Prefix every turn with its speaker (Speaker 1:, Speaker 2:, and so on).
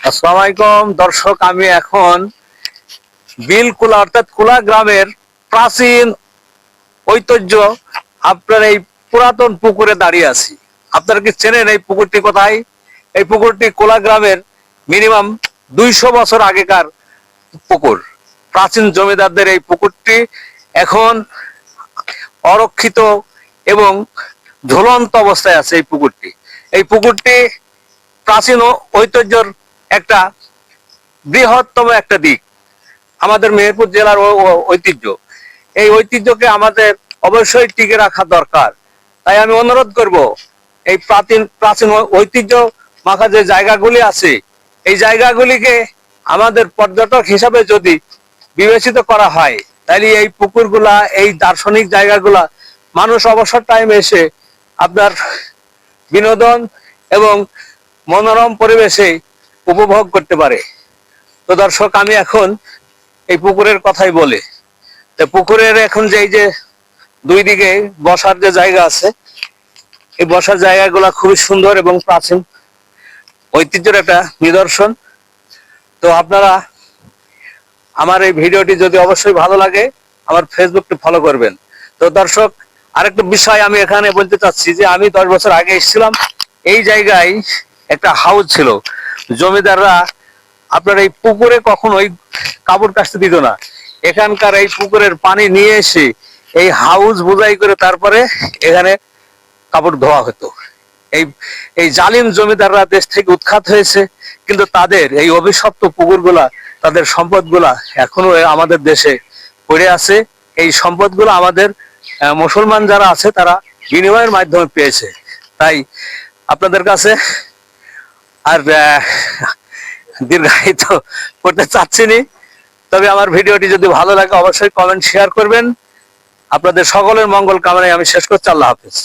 Speaker 1: আসসালামু আলাইকুম দর্শক, আমি এখন বিলকুলা অর্থাৎ কুলা গ্রামের প্রাচীন ঐতিহ্য আপনার এই পুরাতন পুকুরে দাঁড়িয়ে আছি। আপনারা কি চেনেন এই পুকুরটি কোথায়? এই পুকুরটি কুলা গ্রামের মিনিমাম 200 বছর আগেকার পুকুর। প্রাচীন জমিদারদের এই পুকুরটি এখন অরক্ষিত এবং ঝুলন্ত অবস্থায় আছে। এই পুকুরটি প্রাচীন ঐতিহ্যের একটা বৃহত্তম একটা দিক, আমাদের মেহেরপুর জেলার ঐতিহ্য। এই ঐতিহ্যকে আমাদের অবশ্যই টিকে রাখা দরকার। তাই আমি অনুরোধ করব, এই প্রাচীন ঐতিহ্য মাখা যে জায়গাগুলি আছে, এই জায়গাগুলিকে আমাদের পর্যটক হিসাবে যদি বিবেচিত করা হয়, তাহলে এই পুকুরগুলা, এই দার্শনিক জায়গাগুলা মানুষ অবসর টাইমে এসে আপনার বিনোদন এবং মনোরম পরিবেশে উপভোগ করতে পারে। তো দর্শক, আমি এখন এই পুকুরের কথাই বলি। তো পুকুরের এখন যে এই যে দুই দিকে বসার যে জায়গা আছে, এই বসার জায়গাগুলা খুবই সুন্দর এবং প্রাচীন ঐতিহ্যের একটা নিদর্শন। তো আপনারা আমার এই ভিডিওটি যদি অবশ্যই ভালো লাগে, আমার ফেসবুকটি ফলো করবেন। তো দর্শক, আরেকটা বিষয় আমি এখানে বলতে চাচ্ছি যে আমি 10 বছর আগে এসেছিলাম। এই জায়গায় একটা হাউস ছিল। জমিদাররা আপনার এই পুকুরে কখনোই কাপড় কাচতে দিত না। এখানকার এই পুকুরের পানি নিয়ে এসে এই হাউস বোঝাই করে তারপরে এখানে কাপড় ধোয়া হতো। এই এই জালিম জমিদাররা দেশ থেকে উৎখাত হয়েছে, কিন্তু তাদের এই অভিশপ্ত পুকুরগুলা, তাদের সম্পদগুলা এখনো আমাদের দেশে পড়ে আছে। এই সম্পদগুলো আমাদের মুসলমান যারা আছে তারা বিনিময়ের মাধ্যমে পেয়েছে। তাই আপনাদের কাছে আর দীর্ঘায়িত করতে চাচ্ছি না। তবে আমার ভিডিওটি যদি ভালো লাগে অবশ্যই কমেন্ট শেয়ার করবেন। আপনাদের সকলের মঙ্গল কামনায় আমি শেষ করছি। আল্লাহ হাফেজ।